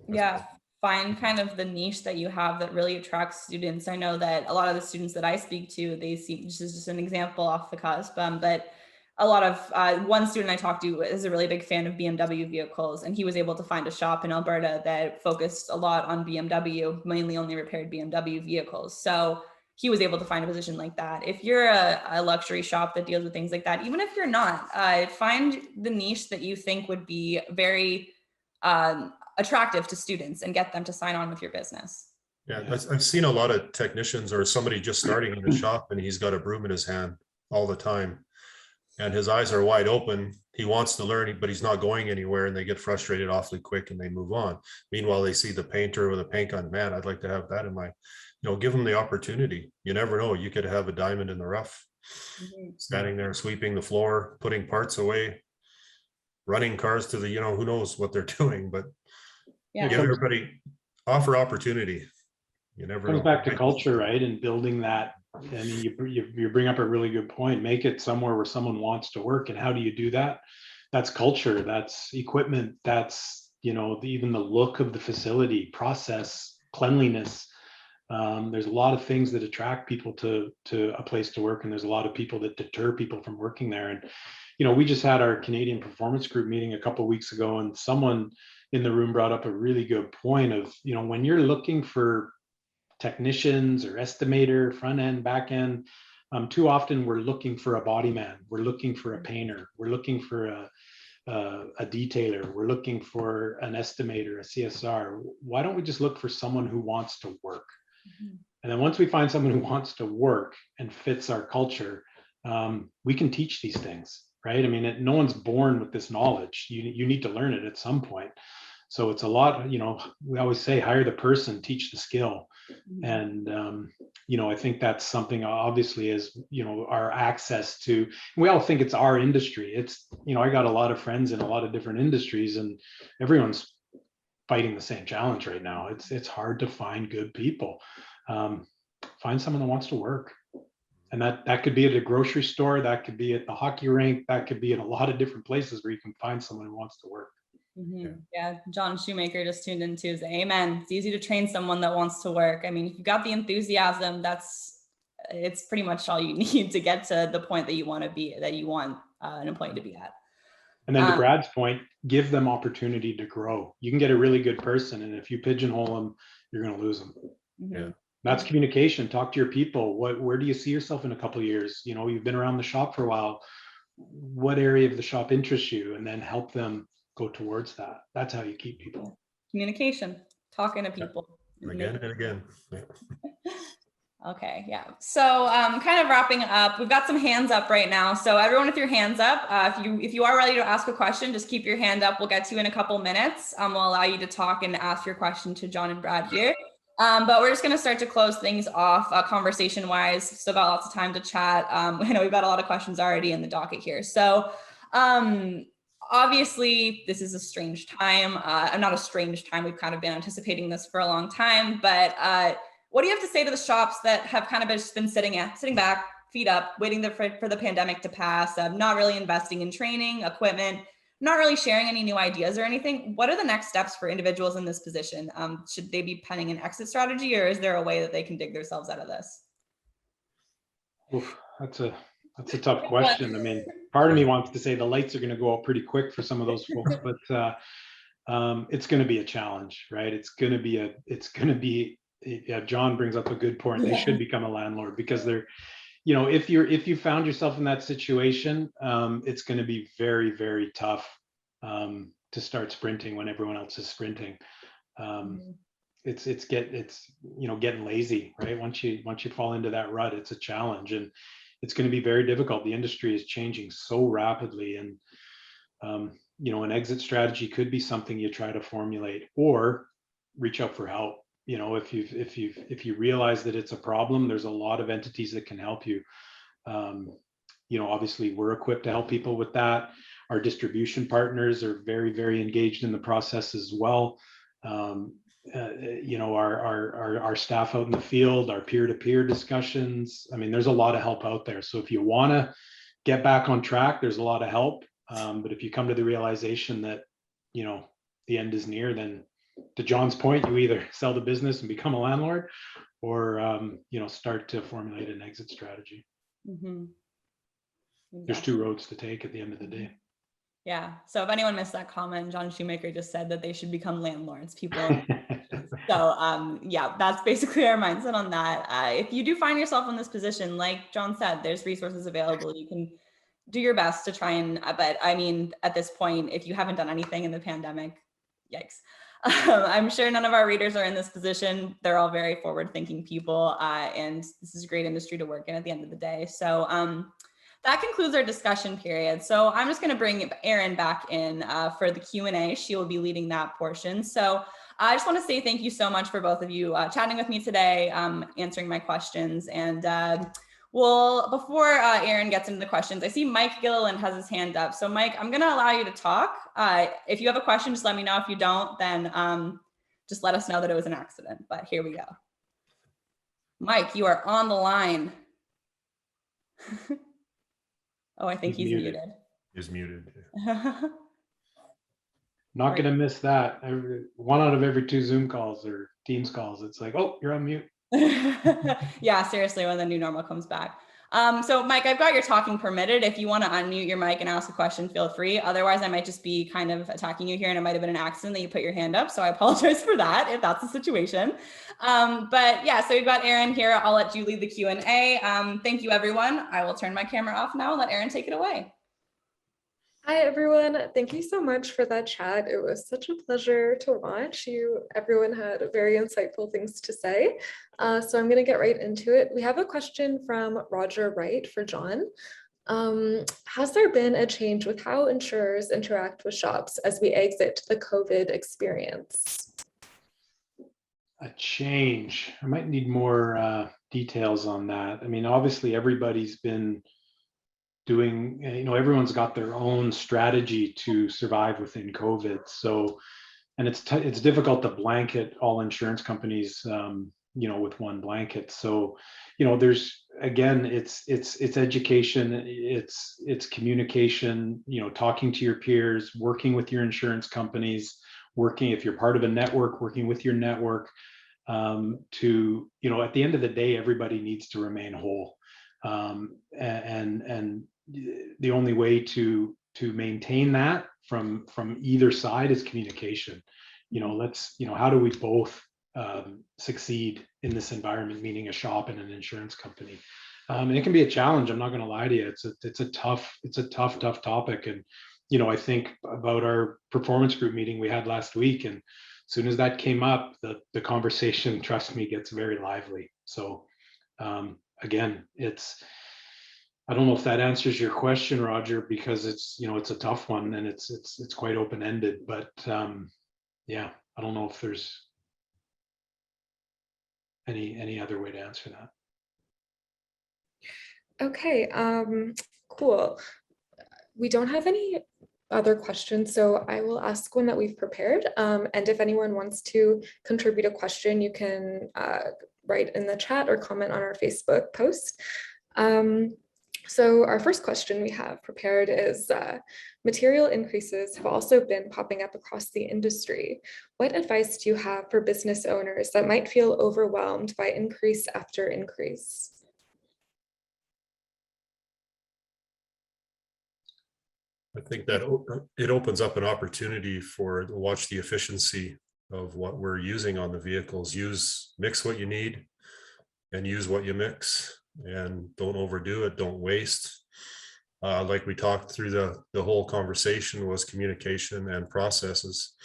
Yeah, find kind of the niche that you have that really attracts students. I know that a lot of the students that I speak to, they see, this is just an example off the cusp, but a lot of one student I talked to is a really big fan of BMW vehicles, and he was able to find a shop in Alberta that focused a lot on BMW, mainly only repaired BMW vehicles. So he was able to find a position like that. If you're a luxury shop that deals with things like that, even if you're not, find the niche that you think would be very attractive to students and get them to sign on with your business. Yeah, I've seen a lot of technicians or somebody just starting in the shop and he's got a broom in his hand all the time. And his eyes are wide open. He wants to learn, but he's not going anywhere, and they get frustrated awfully quick and they move on. Meanwhile, they see the painter with a paint gun. Man, I'd like to have that in my, give them the opportunity. You never know. You could have a diamond in the rough, standing there, sweeping the floor, putting parts away, running cars to the, who knows what they're doing, but give everybody, offer opportunity. You never know. Comes back to culture, right? And building that. I mean, you bring up a really good point. Make it somewhere where someone wants to work. And how do you do that? That's culture. That's equipment. That's, even the look of the facility, process, cleanliness. There's a lot of things that attract people to a place to work, and there's a lot of people that deter people from working there. And we just had our Canadian Performance Group meeting a couple of weeks ago, and someone in the room brought up a really good point of, when you're looking for technicians or estimator, front end, back end, too often we're looking for a body man, we're looking for a painter, we're looking for a detailer, we're looking for an estimator, a CSR. Why don't we just look for someone who wants to work? And then once we find someone who wants to work and fits our culture, we can teach these things, right? I mean, no one's born with this knowledge. You need to learn it at some point. So it's a lot, we always say, hire the person, teach the skill. And, I think that's something, obviously, is, our access to, we all think it's our industry. It's, I got a lot of friends in a lot of different industries, and everyone's fighting the same challenge right now. It's hard to find good people. Find someone that wants to work. And that could be at a grocery store, that could be at the hockey rink, that could be in a lot of different places where you can find someone who wants to work. Yeah, John Shoemaker just tuned in too. Amen. It's easy to train someone that wants to work. I mean, if you've got the enthusiasm, it's pretty much all you need to get to the point that you want to be, that you want an employee to be at. And then to Brad's point, give them opportunity to grow. You can get a really good person, and if you pigeonhole them, you're going to lose them. Yeah. That's communication. Talk to your people. Where do you see yourself in a couple of years? You've been around the shop for a while. What area of the shop interests you? And then help them go towards that. That's how you keep people. Communication, talking to people. Again and again. Yeah. Okay, yeah. So kind of wrapping up, we've got some hands up right now. So everyone with your hands up, if you are ready to ask a question, just keep your hand up. We'll get to you in a couple minutes. We'll allow you to talk and ask your question to John and Brad here. But we're just going to start to close things off conversation wise. Still got lots of time to chat. I know we've got a lot of questions already in the docket here. So obviously this is a strange time. Not a strange time. We've kind of been anticipating this for a long time, but what do you have to say to the shops that have kind of just been sitting back, feet up, waiting for the pandemic to pass, not really investing in training, equipment, not really sharing any new ideas or anything? What are the next steps for individuals in this position? Should they be penning an exit strategy, or is there a way that they can dig themselves out of this? Oof, that's a tough question. I mean, part of me wants to say the lights are going to go out pretty quick for some of those folks, but it's going to be a challenge, right? It's going to be. Yeah, John brings up a good point. They should become a landlord, because they're, if you found yourself in that situation, it's going to be very, very tough to start sprinting when everyone else is sprinting. It's getting lazy, right? Once you fall into that rut, it's a challenge, and it's going to be very difficult. The industry is changing so rapidly, and an exit strategy could be something you try to formulate, or reach out for help. If you realize that it's a problem, there's a lot of entities that can help you. Obviously we're equipped to help people with that. Our distribution partners are very, very engaged in the process as well. Our staff out in the field, our peer-to-peer discussions. I mean, there's a lot of help out there. So if you want to get back on track, there's a lot of help. But if you come to the realization that, the end is near, then to John's point, you either sell the business and become a landlord, or start to formulate an exit strategy. Exactly. There's two roads to take at the end of the day. Yeah. So if anyone missed that comment, John Shoemaker just said that they should become landlords. People. So yeah, that's basically our mindset on that. If you do find yourself in this position, like John said, there's resources available. You can do your best to try and. But I mean, at this point, if you haven't done anything in the pandemic, yikes. I'm sure none of our readers are in this position. They're all very forward-thinking people, and this is a great industry to work in at the end of the day. So that concludes our discussion period. So I'm just going to bring Erin back in for the Q&A. She will be leading that portion. So I just want to say thank you so much for both of you chatting with me today, answering my questions. And well, before Erin gets into the questions, I see Mike Gilliland has his hand up. So Mike, I'm going to allow you to talk. If you have a question, just let me know. If you don't, then just let us know that it was an accident. But here we go. Mike, you are on the line. Oh, I think he's muted. He's muted. Not going to miss that. 1 out of every 2 Zoom calls or Teams calls, it's like, oh, you're on mute. Yeah, seriously, when the new normal comes back. So Mike, I've got your talking permitted. If you want to unmute your mic and ask a question, feel free. Otherwise, I might just be kind of attacking you here, and it might have been an accident that you put your hand up. So I apologize for that if that's the situation. But yeah, so we've got Aaron here. I'll let you lead the Q&A. Thank you, everyone. I will turn my camera off now and let Aaron take it away. Hi, everyone. Thank you so much for that chat. It was such a pleasure to watch. Everyone had very insightful things to say. So I'm going to get right into it. We have a question from Roger Wright for John. Has there been a change with how insurers interact with shops as we exit the COVID experience? A change. I might need more details on that. I mean, obviously everybody's been doing, everyone's got their own strategy to survive within COVID. So, and it's difficult to blanket all insurance companies, with one blanket. So, there's, again, it's education, it's communication, talking to your peers, working with your insurance companies, working, if you're part of a network, working with your network, to, at the end of the day, everybody needs to remain whole. And the only way to maintain that from either side is communication. How do we both succeed in this environment, meaning a shop and an insurance company? And it can be a challenge. I'm not going to lie to you. It's a tough topic. And I think about our performance group meeting we had last week, and as soon as that came up, the conversation, trust me, gets very lively. So again, I don't know if that answers your question, Roger, because it's a tough one and it's quite open-ended, but yeah, I don't know if there's any other way to answer that. Okay, cool. We don't have any other questions, so I will ask one that we've prepared. And if anyone wants to contribute a question, you can write in the chat or comment on our Facebook post. So our first question we have prepared is, material increases have also been popping up across the industry. What advice do you have for business owners that might feel overwhelmed by increase after increase? I think that it opens up an opportunity to watch the efficiency of what we're using on the vehicles. Mix what you need and use what you mix, and don't overdo it, don't waste. Like we talked through the whole conversation was communication and processes.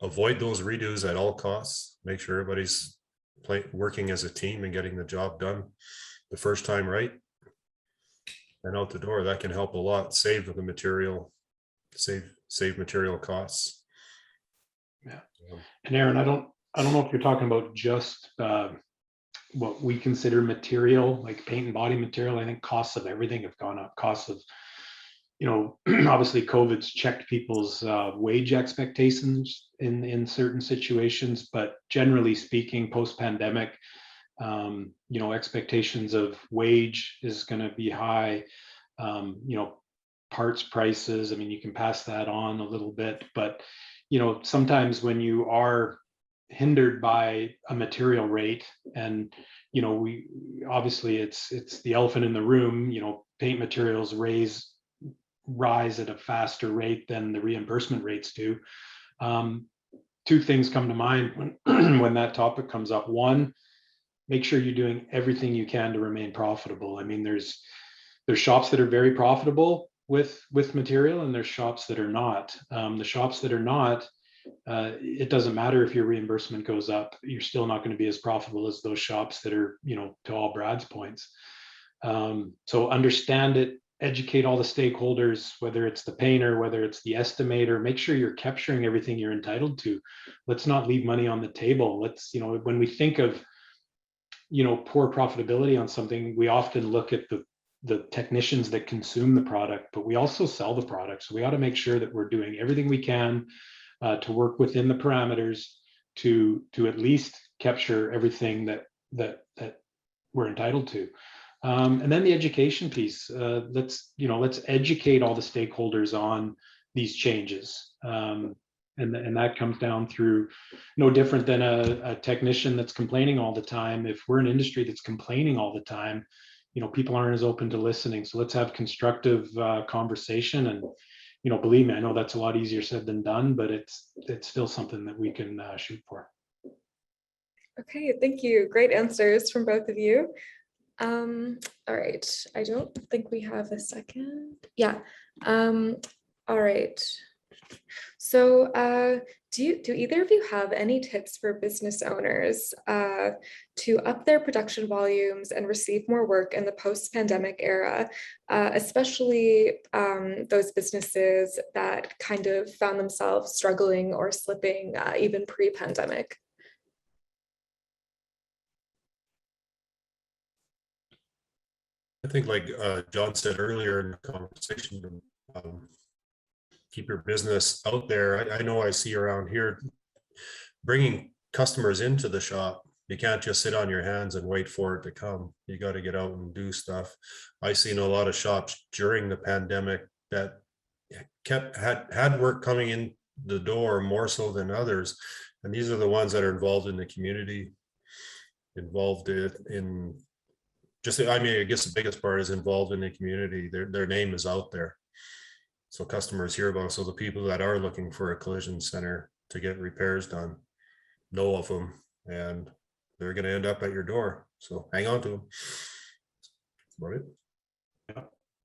Avoid those redos at all costs. Make sure everybody's working as a team and getting the job done the first time right. And out the door, that can help a lot. Save the material, save material costs. Yeah. And Aaron, I don't know if you're talking about just what we consider material, like paint and body material. I think costs of everything have gone up. Costs of, obviously COVID's checked people's wage expectations in certain situations, but generally speaking, post-pandemic, expectations of wage is going to be high. Parts prices, I mean, you can pass that on a little bit, but sometimes when you are hindered by a material rate, and we obviously it's the elephant in the room, paint materials rise at a faster rate than the reimbursement rates do. Two things come to mind when that topic comes up. One, make sure you're doing everything you can to remain profitable. I mean, there's shops that are very profitable with material, and there's shops that are not. The shops that are not, it doesn't matter if your reimbursement goes up, you're still not going to be as profitable as those shops that are, to all Brad's points. So understand it, educate all the stakeholders, whether it's the painter, whether it's the estimator, make sure you're capturing everything you're entitled to. Let's not leave money on the table. Let's, when we think of, poor profitability on something, we often look at the technicians that consume the product, but we also sell the product. So we ought to make sure that we're doing everything we can to work within the parameters to at least capture everything that we're entitled to. And then the education piece. Let's educate all the stakeholders on these changes. And that comes down through no different than a technician that's complaining all the time. If we're an industry that's complaining all the time, people aren't as open to listening. So let's have constructive conversation. And, believe me, I know that's a lot easier said than done, but it's still something that we can shoot for. Okay, thank you. Great answers from both of you. All right, I don't think we have a second. Yeah. All right. So do either of you have any tips for business owners to up their production volumes and receive more work in the post-pandemic era, especially those businesses that kind of found themselves struggling or slipping even pre-pandemic? I think like John said earlier in the conversation, keep your business out there. I know I see around here bringing customers into the shop. You can't just sit on your hands and wait for it to come. You got to get out and do stuff. I seen a lot of shops during the pandemic that had work coming in the door more so than others. And these are the ones that are involved in the community, involved in just, I mean, I guess the biggest part is involved in the community. Their name is out there. So customers hear about, so the people that are looking for a collision center to get repairs done know of them, and they're going to end up at your door. So hang on to them. That's about it.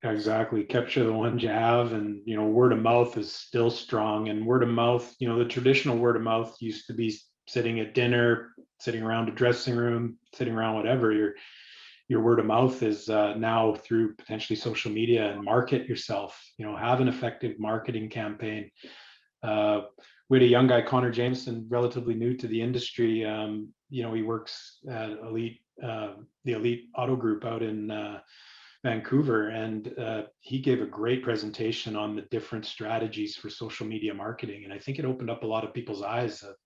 Yeah, exactly. Capture the ones you have, and word of mouth is still strong. And word of mouth, the traditional word of mouth used to be sitting at dinner, sitting around a dressing room, sitting around whatever. Your word of mouth is now through potentially social media, and market yourself. Have an effective marketing campaign. We had a young guy, Connor Jameson, relatively new to the industry. He works at the Elite Auto Group out in Vancouver, and he gave a great presentation on the different strategies for social media marketing. And I think it opened up a lot of people's eyes of,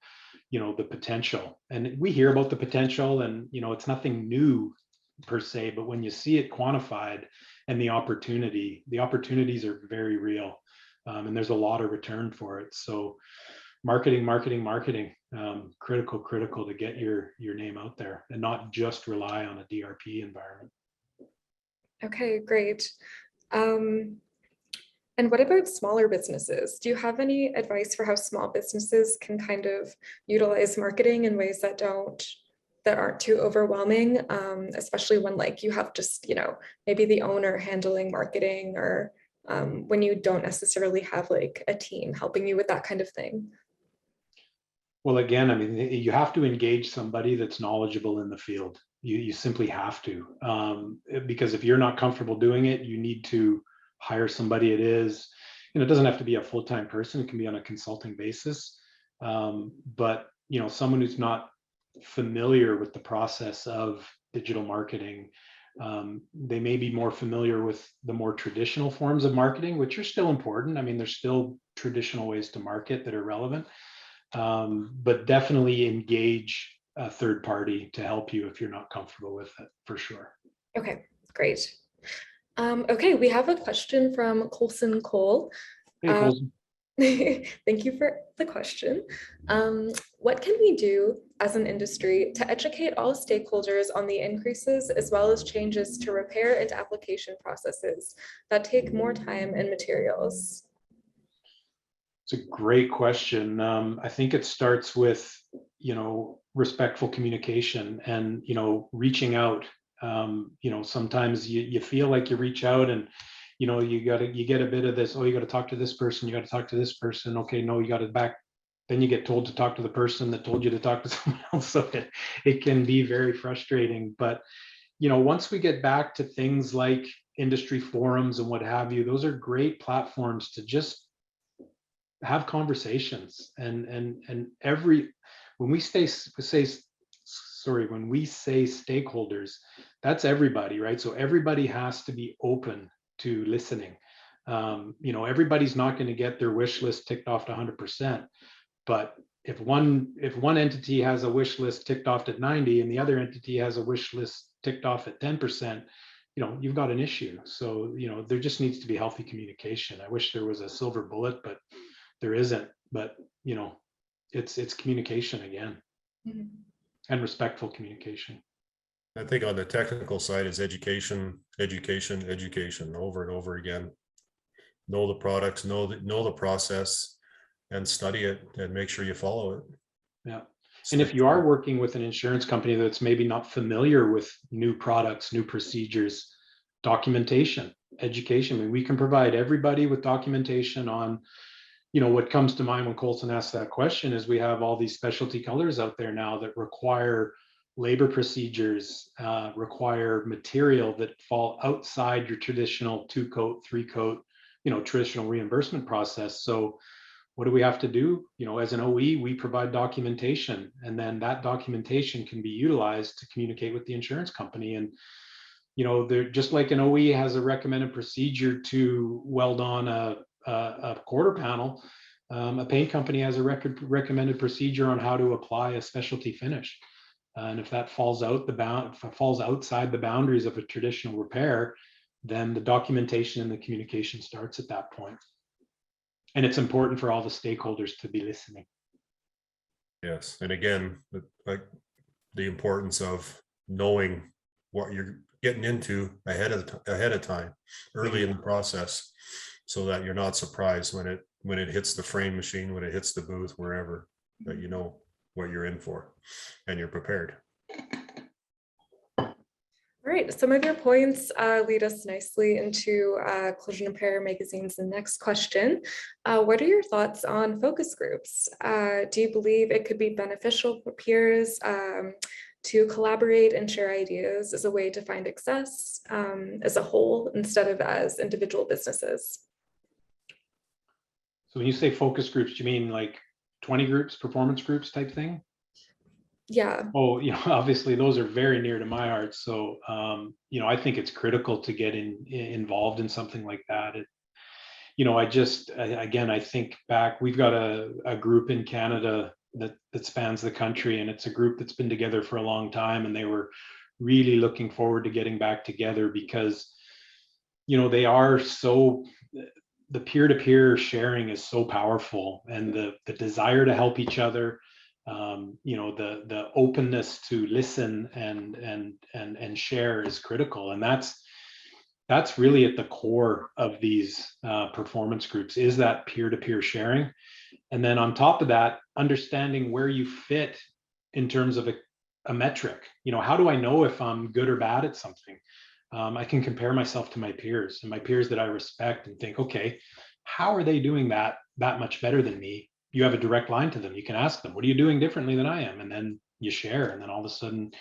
the potential. And we hear about the potential, and it's nothing new per se, but when you see it quantified and the opportunities are very real, and there's a lot of return for it. So marketing, critical to get your name out there and not just rely on a DRP environment. Okay, great. And what about smaller businesses? Do you have any advice for how small businesses can kind of utilize marketing in ways that aren't too overwhelming, especially when you have just, maybe the owner handling marketing, or when you don't necessarily have a team helping you with that kind of thing? Well, again, I mean, you have to engage somebody that's knowledgeable in the field. You simply have to, because if you're not comfortable doing it, you need to hire somebody. It doesn't have to be a full-time person. It can be on a consulting basis. But, someone who's not familiar with the process of digital marketing, they may be more familiar with the more traditional forms of marketing, which are still important. I mean, there's still traditional ways to market that are relevant, but definitely engage a third party to help you if you're not comfortable with it, for sure. Okay, great. Okay, we have a question from Colson Cole. Hey, Colson. Thank you for the question. What can we do as an industry to educate all stakeholders on the increases as well as changes to repair and application processes that take more time and materials? It's a great question. I think it starts with, respectful communication and, reaching out. Sometimes you feel like you reach out and, you get a bit of this, oh, you got to talk to this person, you got to talk to this person. Okay, no, you got it back. Then you get told to talk to the person that told you to talk to someone else. So it can be very frustrating. But, once we get back to things like industry forums and what have you, those are great platforms to just have conversations. And when we say stakeholders, that's everybody, right? So everybody has to be open to listening. Everybody's not going to get their wish list ticked off to 100%, but if one entity has a wish list ticked off at 90 and the other entity has a wish list ticked off at 10%, you've got an issue. So there just needs to be healthy communication. I wish there was a silver bullet, but there isn't. but it's communication again, and respectful communication. I think on the technical side is education, education, education, over and over again. Know the products, know the process, and study it, and make sure you follow it. Yeah. And if you are working with an insurance company that's maybe not familiar with new products, new procedures, documentation, education, I mean, we can provide everybody with documentation on, what comes to mind when Colson asks that question is we have all these specialty colors out there now that require labor procedures, require material that fall outside your traditional 2-coat, 3-coat, traditional reimbursement process. So what do we have to do? As an OE, we provide documentation, and then that documentation can be utilized to communicate with the insurance company. And, they're just like an OE has a recommended procedure to weld on a quarter panel. A paint company has a recommended procedure on how to apply a specialty finish. And if that falls outside the boundaries of a traditional repair, then the documentation and the communication starts at that point. And it's important for all the stakeholders to be listening. Yes, and again, like the importance of knowing what you're getting into ahead of time, early in the process, so that you're not surprised when it hits the frame machine, when it hits the booth, wherever, that you know what you're in for and you're prepared. All right, some of your points lead us nicely into Collision Repair Magazine's next question. What are your thoughts on focus groups? Do you believe it could be beneficial for peers to collaborate and share ideas as a way to find success as a whole instead of as individual businesses? So when you say focus groups, do you mean like 20 groups, performance groups type thing? Yeah. Oh, obviously those are very near to my heart. So, I think it's critical to get involved in something like that. I think back, we've got a group in Canada that spans the country, and it's a group that's been together for a long time, and they were really looking forward to getting back together because, they are so, the peer-to-peer sharing is so powerful, and the desire to help each other, the openness to listen and share is critical. And that's really at the core of these performance groups, is that peer-to-peer sharing. And then on top of that, understanding where you fit in terms of a metric. How do I know if I'm good or bad at something? I can compare myself to my peers, and my peers that I respect, and think, okay, how are they doing that much better than me? You have a direct line to them. You can ask them, what are you doing differently than I am? And then you share, and then all of a sudden,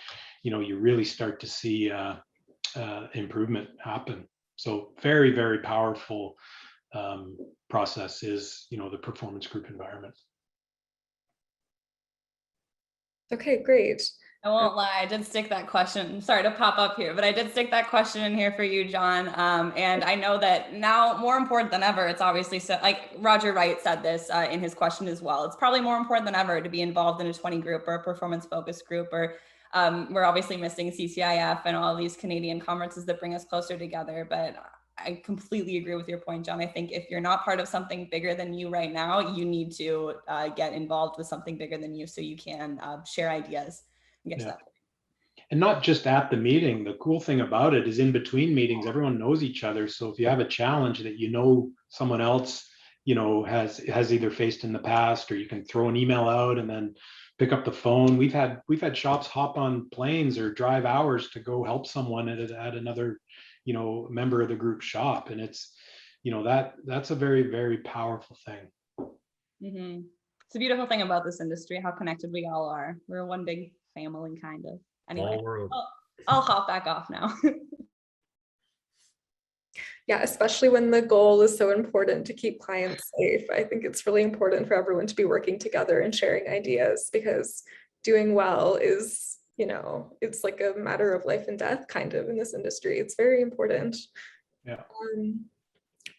you really start to see improvement happen. So very, very powerful process is, the performance group environment. Okay, great. I won't lie, I did stick that question. Sorry to pop up here, but I did stick that question in here for you, John. And I know that now, more important than ever, it's obviously, so like Roger Wright said this in his question as well. It's probably more important than ever to be involved in a 20 group or a performance focus group, or we're obviously missing CCIF and all these Canadian conferences that bring us closer together. But I completely agree with your point, John. I think if you're not part of something bigger than you right now, you need to get involved with something bigger than you so you can share ideas. Get to that point. And not just at the meeting. The cool thing about it is in between meetings, everyone knows each other. So if you have a challenge that someone else has either faced in the past, or you can throw an email out and then pick up the phone. We've had shops hop on planes or drive hours to go help someone at another member of the group shop, and it's that's a very, very powerful thing. Mm-hmm. It's a beautiful thing about this industry, how connected we all are. We're one big family, kind of. Anyway, I'll hop back off now. Yeah, especially when the goal is so important to keep clients safe. I think it's really important for everyone to be working together and sharing ideas, because doing well is, it's like a matter of life and death kind of in this industry. It's very important. Yeah.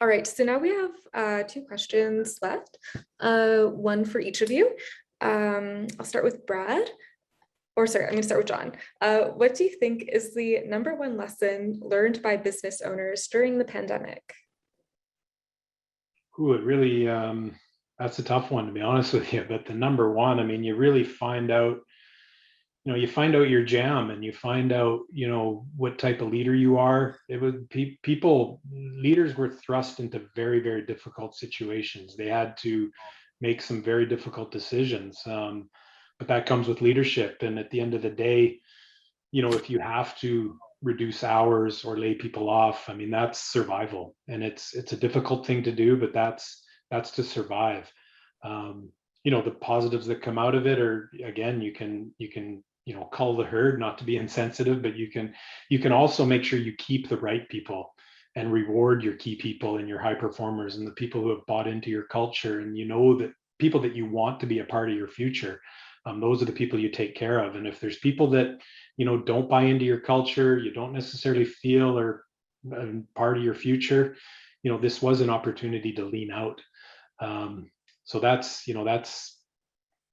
All right, so now we have 2 questions left, one for each of you. I'll start with Brad. Or sorry, I'm going to start with John. What do you think is the #1 lesson learned by business owners during the pandemic? It really, That's a tough one, to be honest with you. But the number one, I mean, you really find out, you find out your jam, and you find out, what type of leader you are. It would people, leaders were thrust into very, very difficult situations. They had to make some very difficult decisions. But that comes with leadership. And at the end of the day, if you have to reduce hours or lay people off, I mean, that's survival. And it's a difficult thing to do, but that's to survive. The positives that come out of it are, again, you can cull the herd, not to be insensitive, but you can also make sure you keep the right people and reward your key people and your high performers and the people who have bought into your culture. And that people that you want to be a part of your future, those are the people you take care of. And if there's people that don't buy into your culture, you don't necessarily feel are part of your future, this was an opportunity to lean out. So that's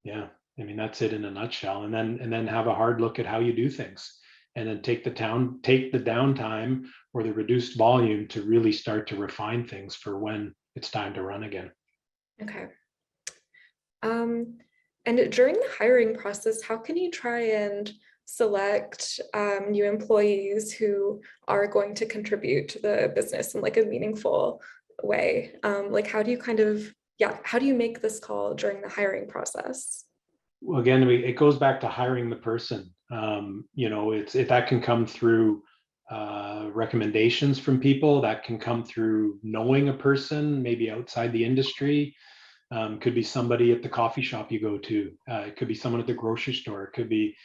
yeah, I mean, that's it in a nutshell. And then have a hard look at how you do things, and then take the downtime or the reduced volume to really start to refine things for when it's time to run again. Okay. And during the hiring process, how can you try and select new employees who are going to contribute to the business in like a meaningful way? Like, how do you make this call during the hiring process? Well, again, it goes back to hiring the person. That can come through recommendations from people. That can come through knowing a person, maybe outside the industry. Could be somebody at the coffee shop you go to. It could be someone at the grocery store. It could be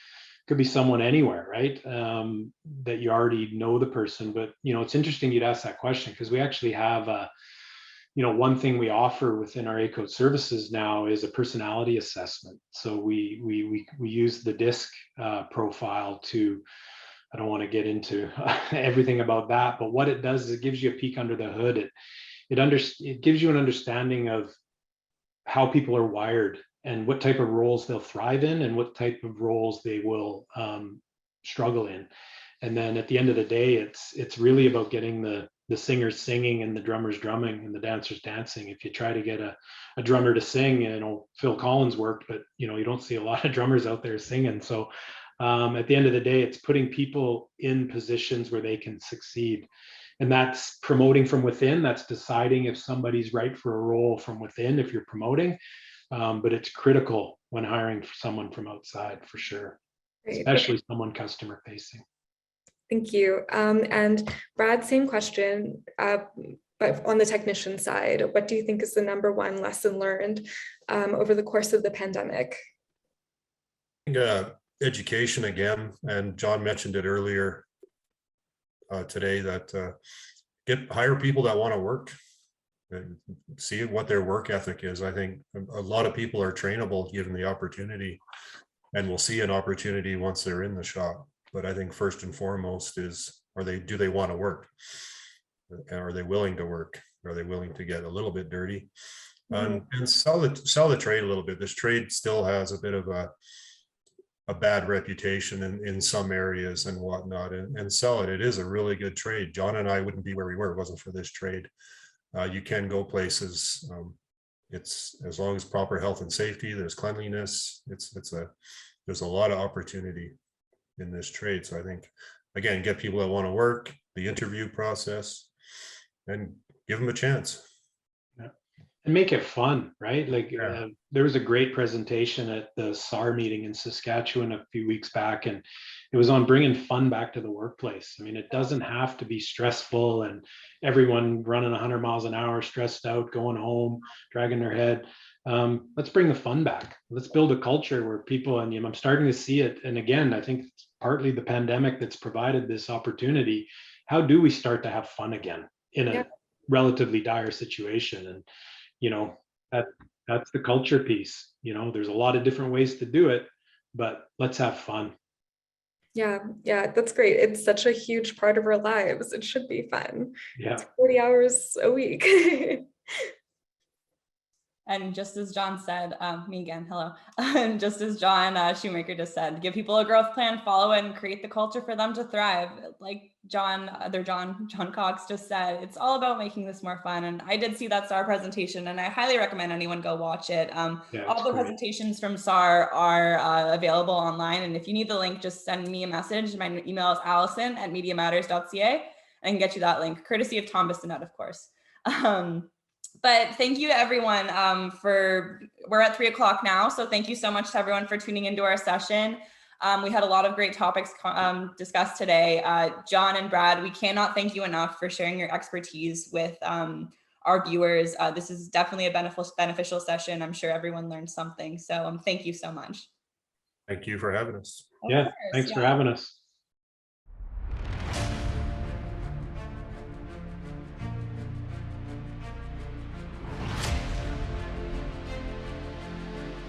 someone anywhere, right? That you already know the person. But it's interesting you'd ask that question, because we actually have one thing we offer within our ACO services now is a personality assessment. So we use the DISC profile to, I don't want to get into everything about that, but what it does is it gives you a peek under the hood. It gives you an understanding of how people are wired and what type of roles they'll thrive in and what type of roles they will struggle in. And then at the end of the day, it's really about getting the singers singing and the drummers drumming and the dancers dancing. If you try to get a drummer to sing, Phil Collins worked, but you don't see a lot of drummers out there singing. So at the end of the day, it's putting people in positions where they can succeed. And that's promoting from within. That's deciding if somebody's right for a role from within, if you're promoting. But it's critical when hiring someone from outside, for sure. Great. Especially someone customer facing. Thank you. And Brad, same question, but on the technician side, what do you think is the number one lesson learned over the course of the pandemic? I think education again, and John mentioned it earlier today, that hire people that want to work and see what their work ethic is. I think a lot of people are trainable given the opportunity, and will see an opportunity once they're in the shop. But I think first and foremost is, do they want to work? Are they willing to work? Are they willing to get a little bit dirty? And sell the trade a little bit. This trade still has a bit of a bad reputation in some areas and whatnot, and sell it. It is a really good trade. John and I wouldn't be where we were if it wasn't for this trade. You can go places. It's, as long as proper health and safety, there's cleanliness. There's a lot of opportunity in this trade. So I think, again, get people that want to work, the interview process, and give them a chance. Yeah. And make it fun, right? Like there was a great presentation at the SAR meeting in Saskatchewan a few weeks back, and it was on bringing fun back to the workplace. I mean, it doesn't have to be stressful and everyone running 100 miles an hour, stressed out, going home, dragging their head. Let's bring the fun back. Let's build a culture where people, and I'm starting to see it. And again, I think it's partly the pandemic that's provided this opportunity. How do we start to have fun again in a relatively dire situation? And that's the culture piece. There's a lot of different ways to do it, but let's have fun. Yeah, that's great. It's such a huge part of our lives. It should be fun. Yeah. It's 40 hours a week. And just as John said, me again, hello. And just as John Shoemaker just said, give people a growth plan, follow it, and create the culture for them to thrive. Like John Cox just said, it's all about making this more fun. And I did see that SAR presentation, and I highly recommend anyone go watch it. Yeah, All the great. presentations from SAR are available online. And if you need the link, just send me a message. My email is allison@mediamatters.ca. I can get you that link, courtesy of Tom Bissonette, of course. But thank you to everyone we're at 3 o'clock now. So thank you so much to everyone for tuning into our session. We had a lot of great topics discussed today. John and Brad, we cannot thank you enough for sharing your expertise with our viewers. This is definitely a beneficial session. I'm sure everyone learned something. So thank you so much. Thank you for having us. Yeah, thanks for having us.